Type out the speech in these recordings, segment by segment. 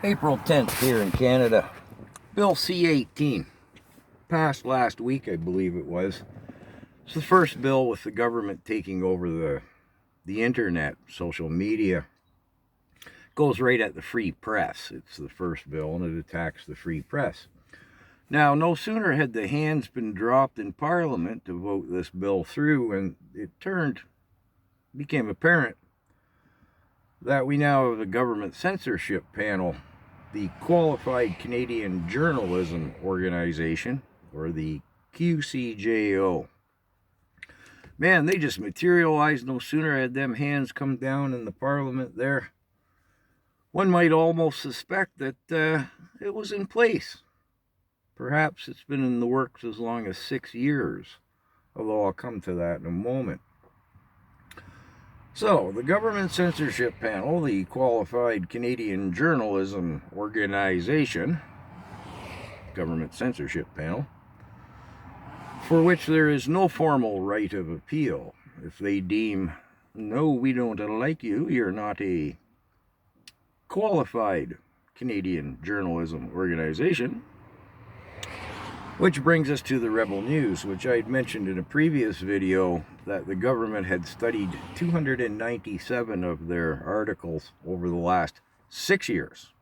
April 10th here in Canada. Bill C18 passed last week, I believe it was. It's the first bill with the government taking over the internet, social media. Goes right at the free press. It's the first bill and it attacks the free press. Now, no sooner had the hands been dropped in Parliament to vote this bill through, and it became apparent that we now have a government censorship panel, the Qualified Canadian Journalism Organization, or the QCJO. Man, they just materialized. No sooner had them hands come down in the Parliament there. One might almost suspect that it was in place. Perhaps it's been in the works as long as 6 years, although I'll come to that in a moment. So, the Government Censorship Panel, the Qualified Canadian Journalism Organization, Government Censorship Panel, for which there is no formal right of appeal. If they deem, no, we don't like you, you're not a qualified Canadian journalism organization. Which brings us to the Rebel News, which I had mentioned in a previous video that the government had studied 297 of their articles over the last 6 years.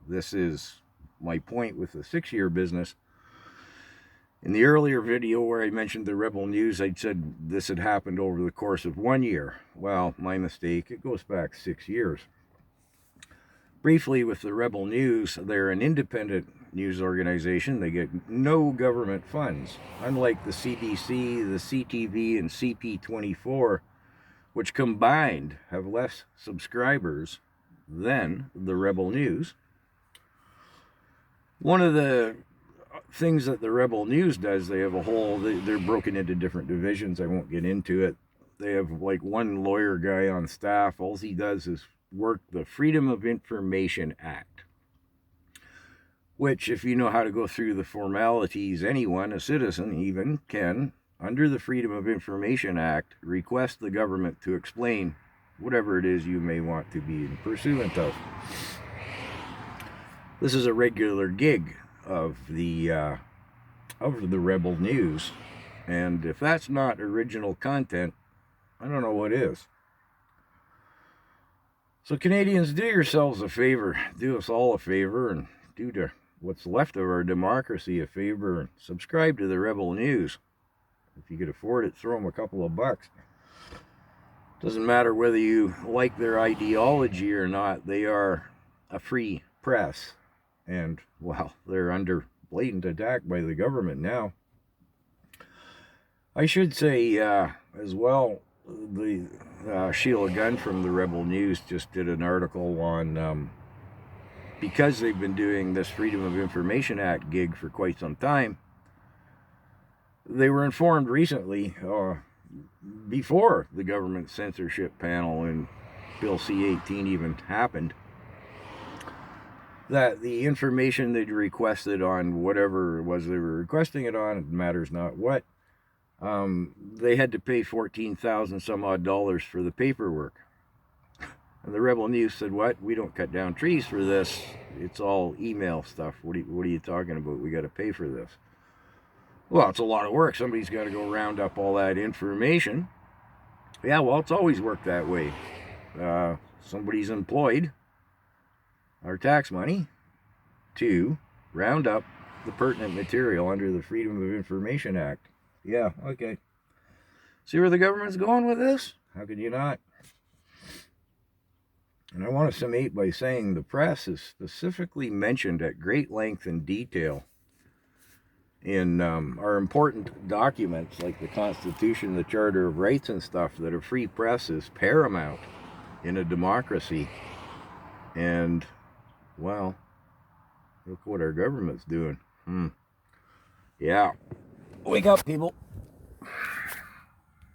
This is my point with the 6-year business. In the earlier video where I mentioned the Rebel News, I'd said this had happened over the course of 1 year. Well, my mistake, it goes back 6 years. Briefly, with the Rebel News, they're an independent news organization. They get no government funds, unlike the CBC, the CTV, and CP24, which combined have less subscribers than the Rebel News. One of the things that the Rebel News does, they have they're broken into different divisions. I won't get into it. They have like one lawyer guy on staff. All he does is work the Freedom of Information Act, which, if you know how to go through the formalities, anyone, a citizen even, can, under the Freedom of Information Act, request the government to explain whatever it is you may want to be in pursuant of. This is a regular gig of the Rebel News, and if that's not original content, I don't know what is. So Canadians, do yourselves a favor, do us all a favor, and do to what's left of our democracy a favor, and subscribe to the Rebel News. If you could afford it, throw them a couple of bucks. Doesn't matter whether you like their ideology or not, they are a free press. And, well, they're under blatant attack by the government now. I should say, as well, the Sheila Gunn from the Rebel News just did an article on, because they've been doing this Freedom of Information Act gig for quite some time, they were informed recently, before the government censorship panel and Bill C18 even happened, that the information they'd requested on whatever it was they were requesting it on, it matters not what, they had to pay $14,000 some odd for the paperwork. And the Rebel News said, what? We don't cut down trees for this. It's all email stuff. What are you talking about? We got to pay for this. Well, it's a lot of work. Somebody's got to go round up all that information. Yeah, well, it's always worked that way. Somebody's employed our tax money to round up the pertinent material under the Freedom of Information Act. Yeah, okay. See where the government's going with this? How could you not? And I want to summate by saying the press is specifically mentioned at great length and detail in our important documents like the Constitution, the Charter of Rights and stuff, that a free press is paramount in a democracy. And, well, look what our government's doing. Yeah. Wake up, people.